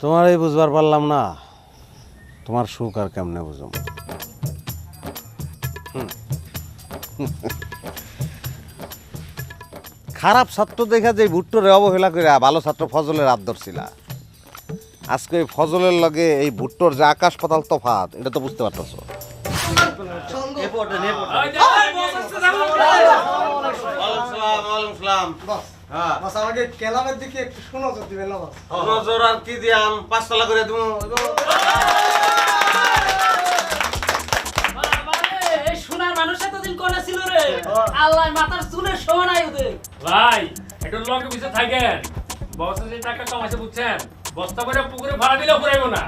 তোমার এই বুঝবার পারলাম না তোমার সুখ আর কেমনে বুঝম। খারাপ ছাত্র দেখা যে ভুট্টোরে অবহেলা করে ভালো ছাত্র ফজলের হাত ধরছিলা, আজকে ওই ফজলের লগে এই ভুট্টোর যে আকাশ পাতাল তফাৎ এটা তো বুঝতে পারতেছো। ভাই একটু লগে পিছে থাকেন, বস যে টাকা কামাইছে বুঝছেন, বস্তা করে পুকুরে ভাড়া দিলেও পুরাইবো না।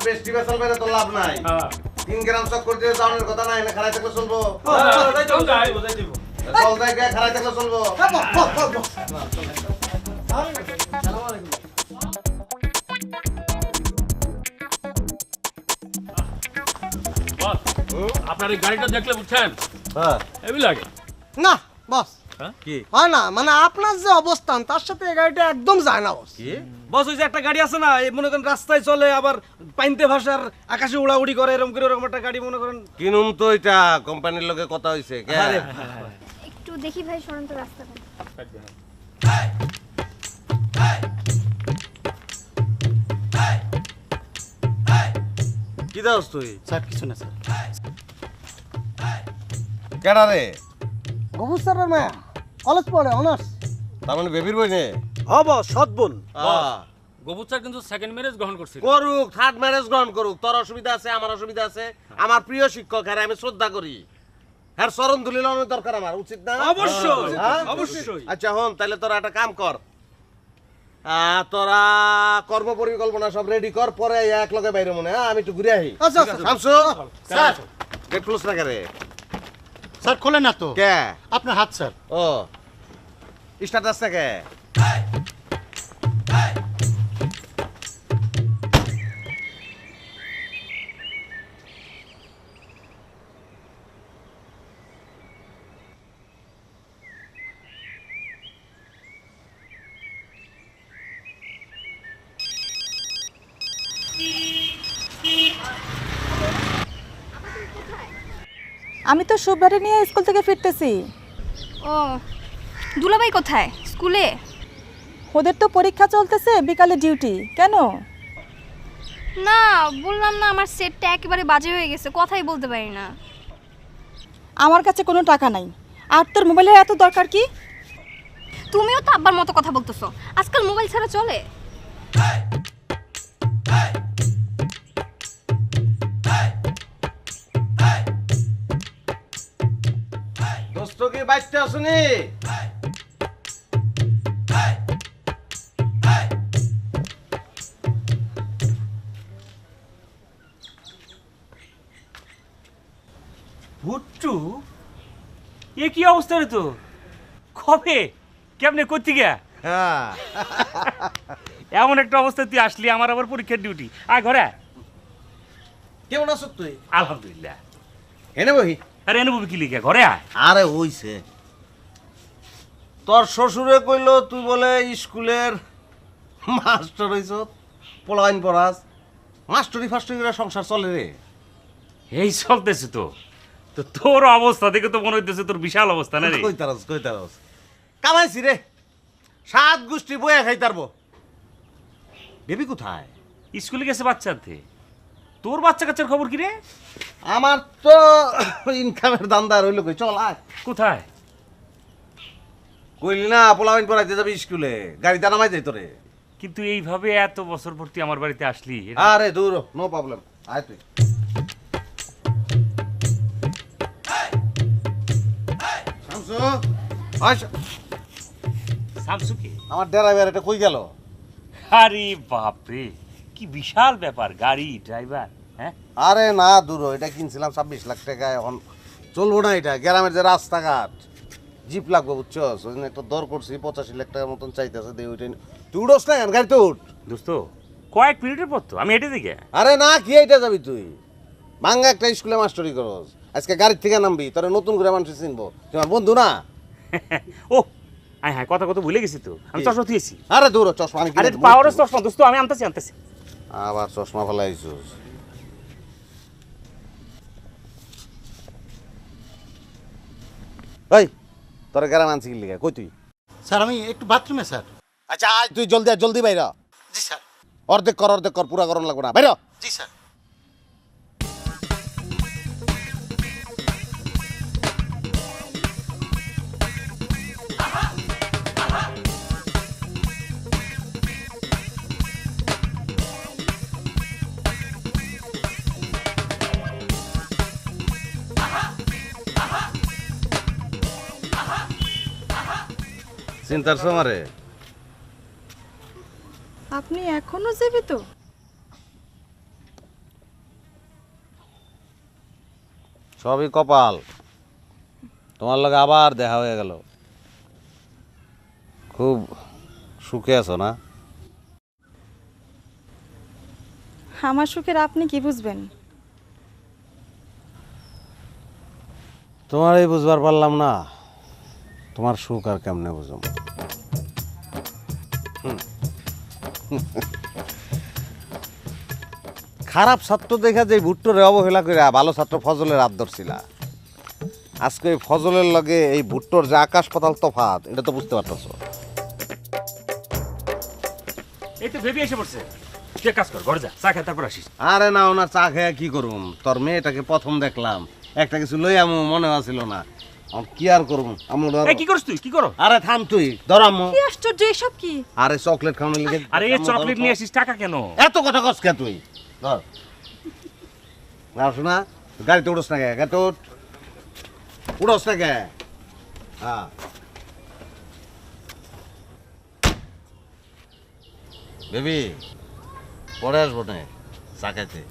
বেশি বেসাল বাইরে তো লাভ নাই, 3 গ্রাম চক্কর দিয়ে যাওয়ার কথা নাই, না খারাই থাকলে চলবো। চল যাই খারাই থাকলে চলবো। বস আপনার এই গাড়িটা দেখলে বুঝছেন হেভি লাগে না বস, কি হয় না, মানে আপনার যে অবস্থান তার সাথে এই গাড়িটা একদম যায় না বস। বস ওই যে একটা গাড়ি আছে না, এই মনে করেন রাস্তায় চলে আবার পাইনতে ভাষার আকাশে উড়াউড়ি করে, এরকম করে ওরকম একটা গাড়ি মনে করেন। কিনুম তো এটা কোম্পানির লগে কথা হইছে কে? একটু দেখি ভাই সরন্ত রাস্তাটা। কি দাস তুই? স্যার কিছু না স্যার। কেডা রে? গবু স্যারের মায়া, কলেজ পড়ে অনার্স। তার মানে বেবির বই নে? হ বস, সৎ বোন। গবুচার কিন্তু সেকেন্ড ম্যারেজ গ্রহণ করছিল। করুক, থার্ড ম্যারেজ গ্রহণ করুক, তোর অসুবিধা আছে আমার অসুবিধা আছে। আমার প্রিয় শিক্ষক হ্যাঁ আমি শ্রদ্ধা করি, হ্যাঁ চরণ দুলিল অনেক দরকার আমার, উচিত না? অবশ্যই হ্যাঁ? অবশ্যই। আচ্ছা হন তাহলে তোরা একটা কাম কর, তোরা কর্ম পরিকল্পনা সব রেডি কর, পরে এক লগে বাইরে মনে আমি একটু ঘুরে আহি। আচ্ছা আচ্ছা শামসু স্যার গেট ক্লোজ না করে স্যার খোলে না তো, কে? আপনার হাত স্যার। ও স্টার্ট আসছে কে? আমি তো সুব্বারে নিয়ে স্কুল থেকে ফিরতেছি। ও দুলাভাই কোথায়? স্কুলে? ওদের তো পরীক্ষা চলতেছে, বিকালে ডিউটি। কেন? না বললাম না আমার সেটটা একেবারে বাজে হয়ে গেছে, কথাই বলতে পারি না। আমার কাছে কোনো টাকা নাই, আর তোর মোবাইলের এত দরকার কি? তুমিও তো আব্বার মতো কথা বলতেছো, আজকাল মোবাইল ছাড়া চলে? দোস্ত কি বাইতে আসুনি? ভুট্টু এ কি অবস্থা রে তো? কবে কেমনে করতে গিয়া হ্যাঁ এমন একটা অবস্থা তুই আসলি, আমার আবার পরীক্ষার ডিউটি। আয় ঘরে আয়। কেমন আছো তুই? আলহামদুলিল্লাহ। এনে বহি। আরে এনে ববি কি লিখে, ঘরে আয়। আরে হইছে, তোর শ্বশুরে কইল তুই বলে স্কুলের মাস্টার হইছ, পোলাইন পড়াস, মাস্টারি ফাস্টারি করে সংসার চলে রে? এই চলতেছে তো। তো তোর অবস্থা দেখে তো মনে হইতেছে তোর বিশাল অবস্থা না রে? কইতারস কামাইছি রে, 7 গোষ্ঠী বয়ে খাইতারবো। বেবি কোথায়? স্কুলে গেছে বাচ্চাতে। তোর বাচ্চা কাচ্চার খবর কি রে? আমার তো ইনকামের দান্দা রইল কই, চল আয়। কোথায়? কইলি না পোলাইন পড়াইতে যাবি স্কুলে, গাড়িতে নামাই যাই তোরে। কিন্তু এইভাবে এত বছর পর তুই আমার বাড়িতে আসলি, আরে দূর, নো প্রবলেম, আয় তুই। শামসু, আয় শামসুকে? আমার ড্রাইভার এটা কই গেল? আরে বাপরে, কি বিশাল ব্যাপার, গাড়ি ড্রাইভার। হ্যাঁ আরে না দূর, এটা কিনছিলাম 26 লাখ টাকায়, এখন চলবো না এটা। গ্রামের যে রাস্তাঘাট, জিপ লাগবে বুঝছস, ওই জন্য একটা দর করছি, 85 লাখ টাকার মতন চাইতেছে। দিয়ে ওইটা তুই উঠোস না, গাড়িতে উঠ। দোস্ত কয়েক মিনিটের পর তো আমি হেঁটে দিকে। আরে না, কি এইটা যাবি তুই? ভাঙ্গা একটা স্কুলে মাস্টারি করস, আজকে গাড়ির থেকে নামবি, তোরা নতুন করে মানুষ চিনবো, তুই আমার বন্ধু না? ও আয় হ্যাঁ কথা কথা ভুলে গেছি তো আমি চশমা থুয়েছি আরে দূর হ, চশমা আমি আরে কিনে দেবো। পাওয়ারের চশমা দোস্ত আমি আনতেছি আবার চশমা ফেলাইছিস। ওই তোর গ্রামে আনছি কি লিখা কই তুই? স্যার আমি একটু বাথরুমে স্যার। আচ্ছা আয় তুই জলদি আয়, জলদি বাইরা। জি স্যার। অর্ধেক কর পুরা করন লাগবে না, বাইরা। জি স্যার। চিন্তার সমারে আপনি এখনো যাবে তো? সবই কপাল, তোমার লগে আবার দেখা হয়ে গেল। খুব সুখে আছো না? আমার সুখের আপনি কি বুঝবেন? তোমার এই বুঝবার পারলাম না, তোমার সুখ আর কেমনে বুঝম। খারাপ ছাত্র দেখা যে ভুট্টোরে অবহেলা করে ভালো ছাত্র ফজলের হাত ধরছিলা, আজকে ওই ফজলের লগে এই ভুট্টোর যে আকাশ পাতাল তফাৎ, এটা তো বুঝতে পারতেছ। এই তো ভেবে এসে পড়ছে তুই এক কাজ কর ঘরে যা চা খেয়ে তারপর আসিস আরে না, ওনার চা খেয়ে কি করুম, তোর মেয়েটাকে প্রথম দেখলাম, একটা কিছু লই আমু মনে আছিল না, আমি কি আর করুম আমু। এই কি করছ তুই কি করো আরে থাম তুই, ধর আম্মু। কি আশ্চর্য, এসব কি? আরে চকলেট খাওয়ানোর লিগে। আরে এই আম্মু, চকলেট ধরো নিয়ে তো। আসিস টাকা কেন এত কথা কস কে তুই? ধর না, শোনা, গাড়িতে উঠোস না কে? গাড়িতে উঠোস না কে? হ্যাঁ বেবি, পরে আসবো না চা খাইতে।